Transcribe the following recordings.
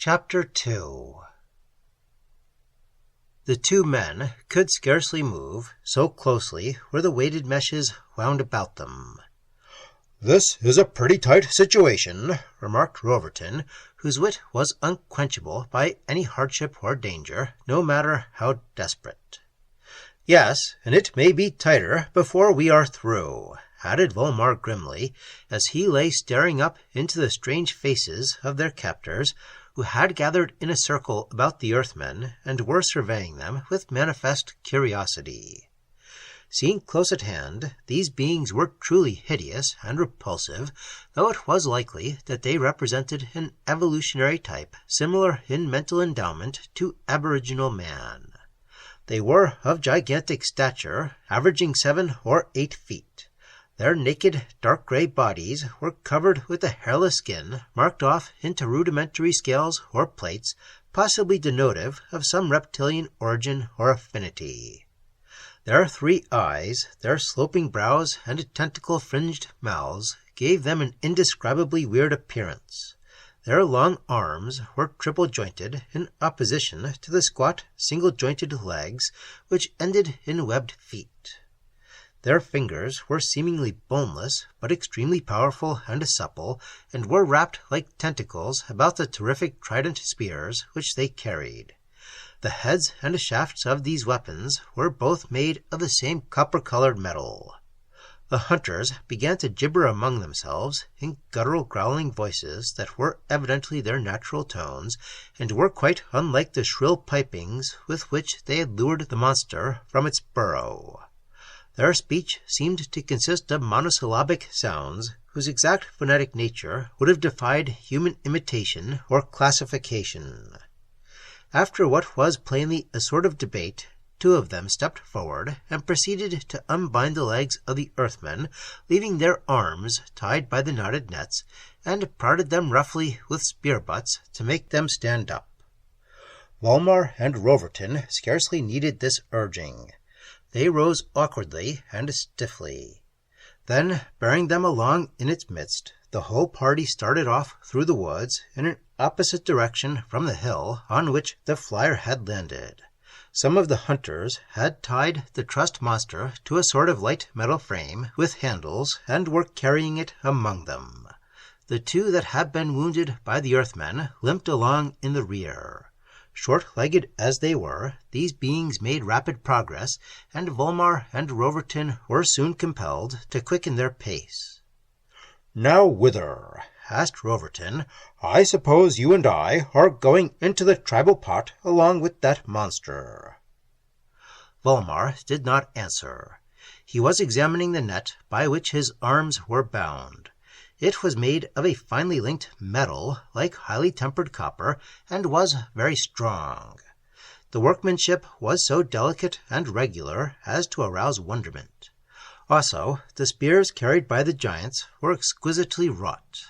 Chapter 2. The two men could scarcely move, so closely were the weighted meshes wound about them. "This is a pretty tight situation," remarked Roverton, whose wit was unquenchable by any hardship or danger, no matter how desperate. "Yes, and it may be tighter before we are through," added Volmar grimly, as he lay staring up into the strange faces of their captors, who had gathered in a circle about the Earthmen and were surveying them with manifest curiosity. Seen close at hand, these beings were truly hideous and repulsive, though it was likely that they represented an evolutionary type similar in mental endowment to aboriginal man. They were of gigantic stature, averaging 7 or 8 feet. Their naked, dark gray bodies were covered with a hairless skin marked off into rudimentary scales or plates, possibly denotive of some reptilian origin or affinity. Their 3 eyes, their sloping brows, and tentacle-fringed mouths gave them an indescribably weird appearance. Their long arms were triple-jointed in opposition to the squat, single-jointed legs, which ended in webbed feet. Their fingers were seemingly boneless, but extremely powerful and supple, and were wrapped like tentacles about the terrific trident spears which they carried. The heads and shafts of these weapons were both made of the same copper-colored metal. The hunters began to gibber among themselves in guttural growling voices that were evidently their natural tones, and were quite unlike the shrill pipings with which they had lured the monster from its burrow. Their speech seemed to consist of monosyllabic sounds whose exact phonetic nature would have defied human imitation or classification. After what was plainly a sort of debate, 2 of them stepped forward and proceeded to unbind the legs of the Earthmen, leaving their arms tied by the knotted nets, and prodded them roughly with spear butts to make them stand up. Volmar and Roverton scarcely needed this urging. They rose awkwardly and stiffly. Then, bearing them along in its midst, the whole party started off through the woods in an opposite direction from the hill on which the flyer had landed. Some of the hunters had tied the trussed monster to a sort of light metal frame with handles and were carrying it among them. The 2 that had been wounded by the Earthmen limped along in the rear. Short-legged as they were, these beings made rapid progress, and Volmar and Roverton were soon compelled to quicken their pace. "Now whither?" asked Roverton. "I suppose you and I are going into the tribal pot along with that monster." Volmar did not answer. He was examining the net by which his arms were bound. It was made of a finely linked metal, like highly tempered copper, and was very strong. The workmanship was so delicate and regular as to arouse wonderment. Also, the spears carried by the giants were exquisitely wrought.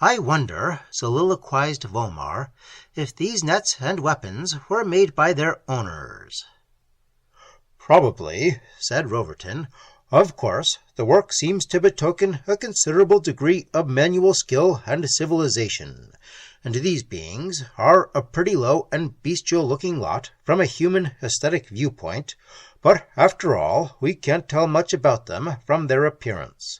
"I wonder," soliloquized Volmar, "if these nets and weapons were made by their owners." "Probably," said Roverton. "Of course, the work seems to betoken a considerable degree of manual skill and civilization, and these beings are a pretty low and bestial-looking lot from a human aesthetic viewpoint, but after all, we can't tell much about them from their appearance.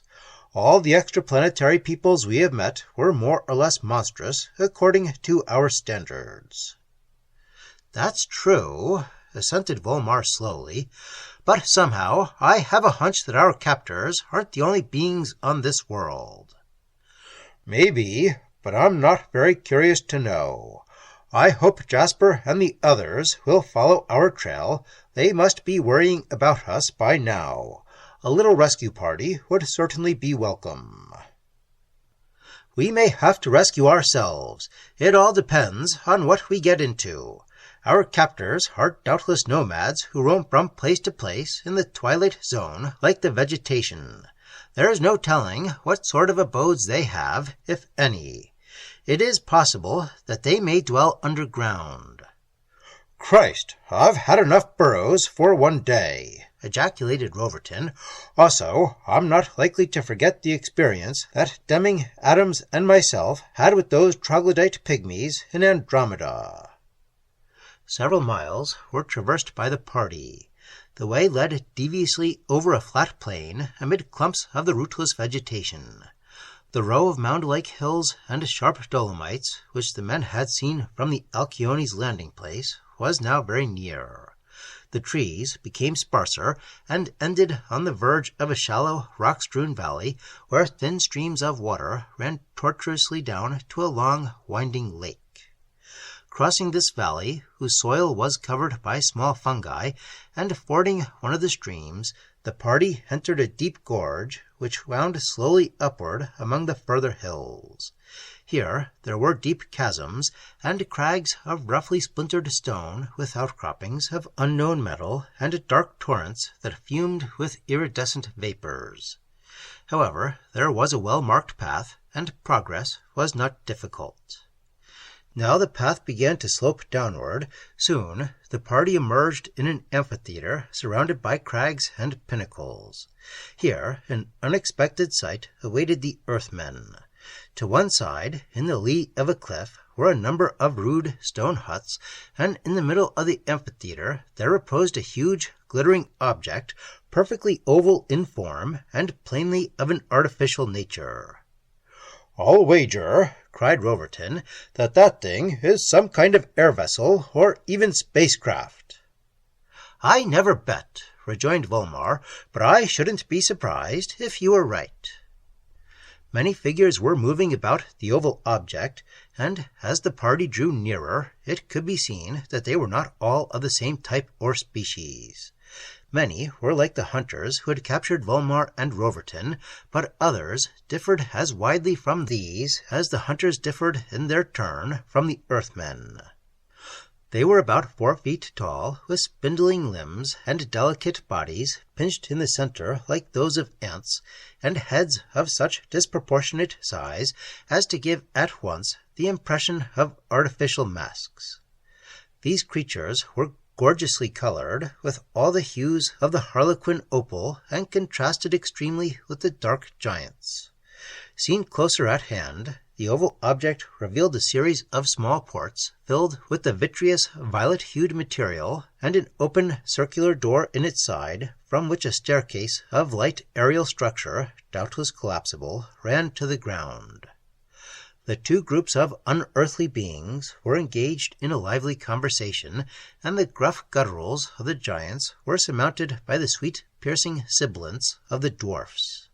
All the extraplanetary peoples we have met were more or less monstrous according to our standards." "That's true," assented Volmar slowly, "but somehow I have a hunch that our captors aren't the only beings on this world." "Maybe, but I'm not very curious to know. I hope Jasper and the others will follow our trail. They must be worrying about us by now. A little rescue party would certainly be welcome." "We may have to rescue ourselves. It all depends on what we get into. Our captors are doubtless nomads who roam from place to place in the twilight zone like the vegetation. There is no telling what sort of abodes they have, if any. It is possible that they may dwell underground." "Christ, I've had enough burrows for one day," ejaculated Roverton. Also, I'm not likely to forget the experience that Deming, Adams, and myself had with those troglodyte pygmies in Andromeda. Several miles were traversed by the party. The way led deviously over a flat plain amid clumps of the rootless vegetation. The row of mound-like hills and sharp dolomites, which the men had seen from the Alcyone's landing place, was now very near. The trees became sparser and ended on the verge of a shallow, rock-strewn valley where thin streams of water ran tortuously down to a long, winding lake. Crossing this valley, whose soil was covered by small fungi, and fording one of the streams, the party entered a deep gorge which wound slowly upward among the further hills. Here there were deep chasms and crags of roughly splintered stone with outcroppings of unknown metal and dark torrents that fumed with iridescent vapors. However, there was a well-marked path, and progress was not difficult. Now the path began to slope downward. Soon the party emerged in an amphitheater surrounded by crags and pinnacles. Here an unexpected sight awaited the Earthmen. To one side, in the lee of a cliff, were a number of rude stone huts, and in the middle of the amphitheater there reposed a huge, glittering object, perfectly oval in form and plainly of an artificial nature. "I'll wager," cried Roverton, that thing is some kind of air vessel or even spacecraft." "I never bet," rejoined Volmar, "but I shouldn't be surprised if you were right." Many figures were moving about the oval object, and as the party drew nearer, it could be seen that they were not all of the same type or species. Many were like the hunters who had captured Volmar and Roverton, but others differed as widely from these as the hunters differed in their turn from the Earthmen. They were about 4 feet tall, with spindling limbs and delicate bodies pinched in the center like those of ants, and heads of such disproportionate size as to give at once the impression of artificial masks. These creatures were gorgeously colored, with all the hues of the harlequin opal, and contrasted extremely with the dark giants. Seen closer at hand, the oval object revealed a series of small ports filled with the vitreous, violet-hued material, and an open circular door in its side, from which a staircase of light aerial structure, doubtless collapsible, ran to the ground. The two groups of unearthly beings were engaged in a lively conversation, and the gruff gutturals of the giants were surmounted by the sweet, piercing sibilants of the dwarfs.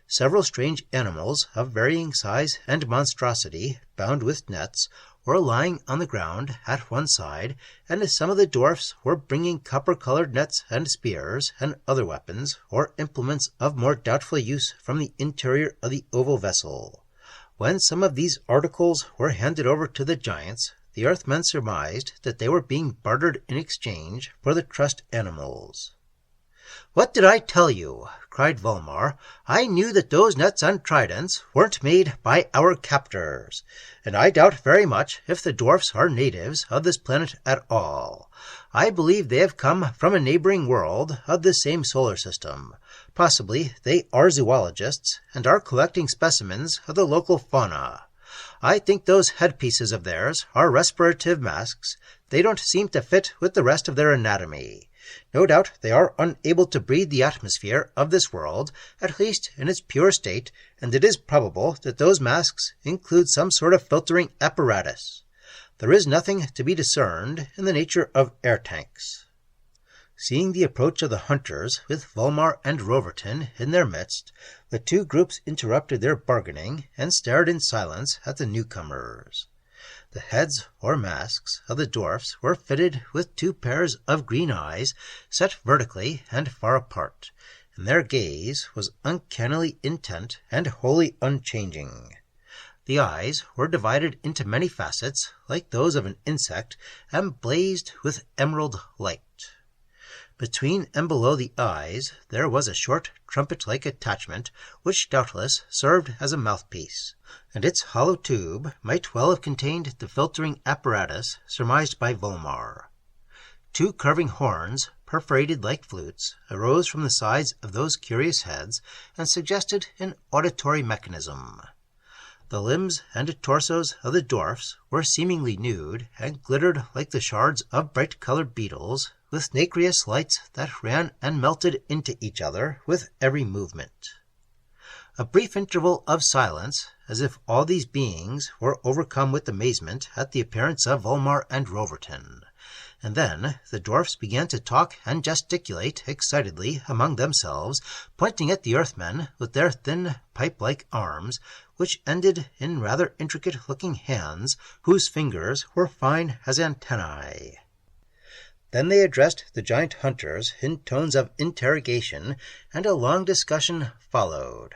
Several strange animals of varying size and monstrosity, bound with nets, were lying on the ground at one side, and some of the dwarfs were bringing copper-colored nets and spears and other weapons or implements of more doubtful use from the interior of the oval vessel. When some of these articles were handed over to the giants, the Earthmen surmised that they were being bartered in exchange for the trussed animals. "What did I tell you?" cried Volmar. "I knew that those nets and tridents weren't made by our captors, and I doubt very much if the dwarfs are natives of this planet at all. I believe they have come from a neighboring world of the same solar system. Possibly they are zoologists and are collecting specimens of the local fauna. I think those headpieces of theirs are respirative masks. They don't seem to fit with the rest of their anatomy. No doubt they are unable to breathe the atmosphere of this world, at least in its pure state, and it is probable that those masks include some sort of filtering apparatus. There is nothing to be discerned in the nature of air tanks." Seeing the approach of the hunters, with Volmar and Roverton in their midst, the two groups interrupted their bargaining and stared in silence at the newcomers. The heads or masks of the dwarfs were fitted with 2 pairs of green eyes set vertically and far apart, and their gaze was uncannily intent and wholly unchanging. The eyes were divided into many facets, like those of an insect, and blazed with emerald light. Between and below the eyes there was a short trumpet-like attachment, which doubtless served as a mouthpiece, and its hollow tube might well have contained the filtering apparatus surmised by Volmar. 2 curving horns perforated like flutes, arose from the sides of those curious heads and suggested an auditory mechanism. The limbs and torsos of the dwarfs were seemingly nude and glittered like the shards of bright-colored beetles, with nacreous lights that ran and melted into each other with every movement. A brief interval of silence, as if all these beings were overcome with amazement at the appearance of Volmar and Roverton, and then the dwarfs began to talk and gesticulate excitedly among themselves, pointing at the Earthmen with their thin pipe-like arms, which ended in rather intricate-looking hands, whose fingers were fine as antennae. Then they addressed the giant hunters in tones of interrogation, and a long discussion followed.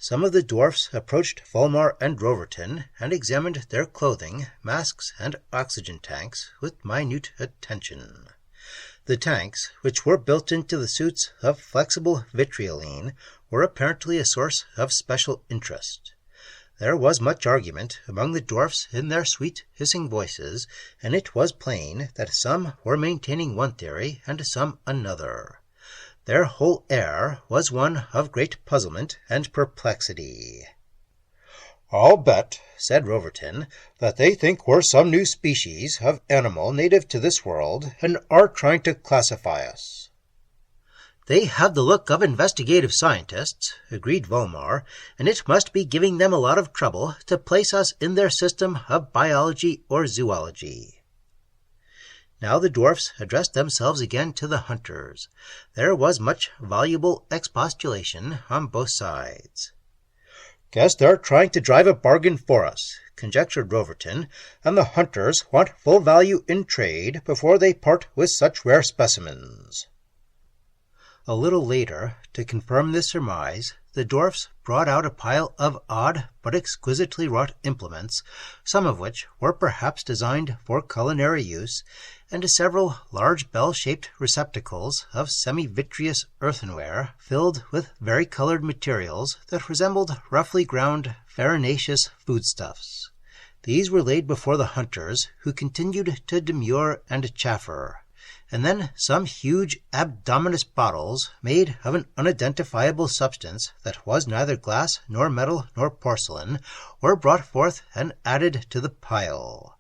Some of the dwarfs approached Volmar and Roverton and examined their clothing, masks, and oxygen tanks with minute attention. The tanks, which were built into the suits of flexible vitriolene, were apparently a source of special interest. There was much argument among the dwarfs in their sweet, hissing voices, and it was plain that some were maintaining one theory and some another. Their whole air was one of great puzzlement and perplexity. "I'll bet," said Roverton, "that they think we're some new species of animal native to this world and are trying to classify us." "They have the look of investigative scientists," agreed Volmar, "and it must be giving them a lot of trouble to place us in their system of biology or zoology." Now the dwarfs addressed themselves again to the hunters. There was much voluble expostulation on both sides. "Guess they're trying to drive a bargain for us," conjectured Roverton, "and the hunters want full value in trade before they part with such rare specimens." A little later, to confirm this surmise, the dwarfs brought out a pile of odd but exquisitely wrought implements, some of which were perhaps designed for culinary use, and several large bell-shaped receptacles of semi-vitreous earthenware filled with vari-colored materials that resembled roughly ground farinaceous foodstuffs. These were laid before the hunters, who continued to demur and chaffer. And then some huge abdominous bottles, made of an unidentifiable substance that was neither glass nor metal nor porcelain, were brought forth and added to the pile.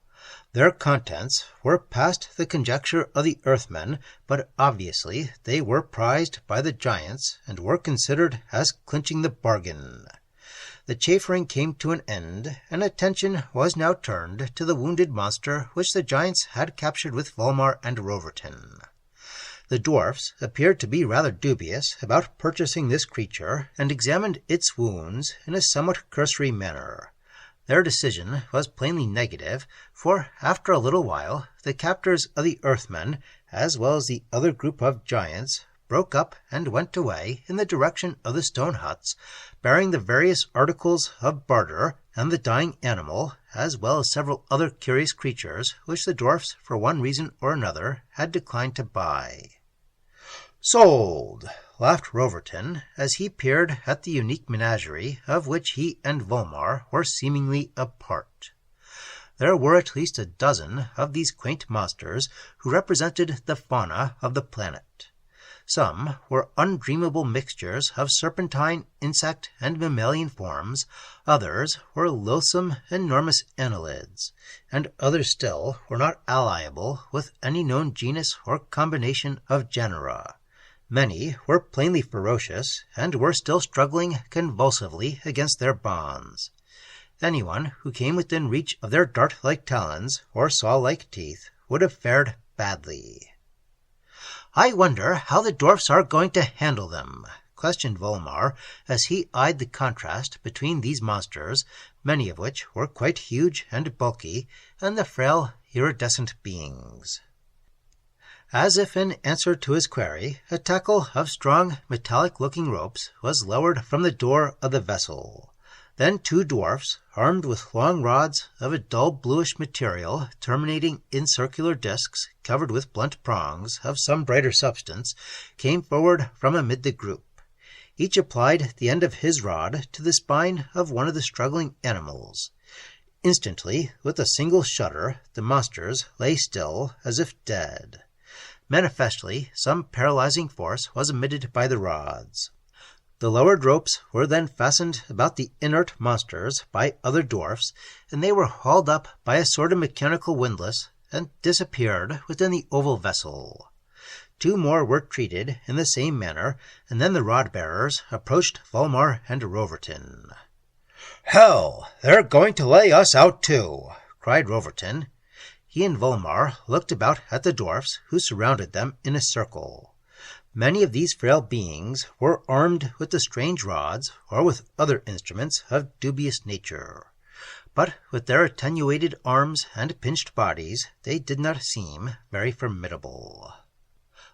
Their contents were past the conjecture of the Earthmen, but obviously they were prized by the giants and were considered as clinching the bargain. The chaffering came to an end, and attention was now turned to the wounded monster which the giants had captured with Volmar and Roverton. The dwarfs appeared to be rather dubious about purchasing this creature, and examined its wounds in a somewhat cursory manner. Their decision was plainly negative, for after a little while the captors of the Earthmen, as well as the other group of giants, broke up and went away in the direction of the stone huts, bearing the various articles of barter and the dying animal, as well as several other curious creatures which the dwarfs, for one reason or another, had declined to buy. "Sold!" laughed Roverton, as he peered at the unique menagerie of which he and Volmar were seemingly a part. There were at least a dozen of these quaint monsters who represented the fauna of the planet. Some were undreamable mixtures of serpentine, insect, and mammalian forms, others were loathsome, enormous annelids, and others still were not alliable with any known genus or combination of genera. Many were plainly ferocious, and were still struggling convulsively against their bonds. Anyone who came within reach of their dart-like talons or saw-like teeth would have fared badly. "I wonder how the dwarfs are going to handle them?" questioned Volmar, as he eyed the contrast between these monsters, many of which were quite huge and bulky, and the frail, iridescent beings. As if in answer to his query, a tackle of strong, metallic-looking ropes was lowered from the door of the vessel. Then two dwarfs, armed with long rods of a dull bluish material terminating in circular discs covered with blunt prongs of some brighter substance, came forward from amid the group. Each applied the end of his rod to the spine of one of the struggling animals. Instantly, with a single shudder, the monsters lay still as if dead. Manifestly, some paralyzing force was emitted by the rods. The lowered ropes were then fastened about the inert monsters by other dwarfs, and they were hauled up by a sort of mechanical windlass and disappeared within the oval vessel. 2 more were treated in the same manner, and then the rod-bearers approached Volmar and Roverton. "Hell, they're going to lay us out too," cried Roverton. He and Volmar looked about at the dwarfs who surrounded them in a circle. Many of these frail beings were armed with the strange rods or with other instruments of dubious nature. But with their attenuated arms and pinched bodies, they did not seem very formidable.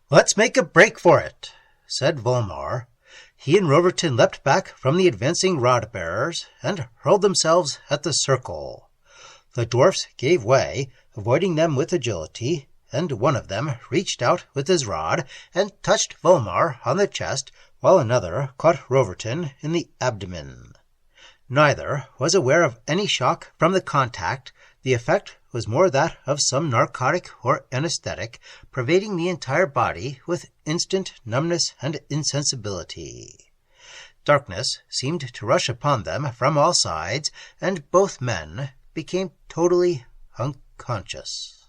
"Let's make a break for it," said Volmar. He and Roverton leapt back from the advancing rod-bearers and hurled themselves at the circle. The dwarfs gave way, avoiding them with agility, and one of them reached out with his rod and touched Volmar on the chest, while another caught Roverton in the abdomen. Neither was aware of any shock from the contact. The effect was more that of some narcotic or anesthetic, pervading the entire body with instant numbness and insensibility. Darkness seemed to rush upon them from all sides, and both men became totally unconscious.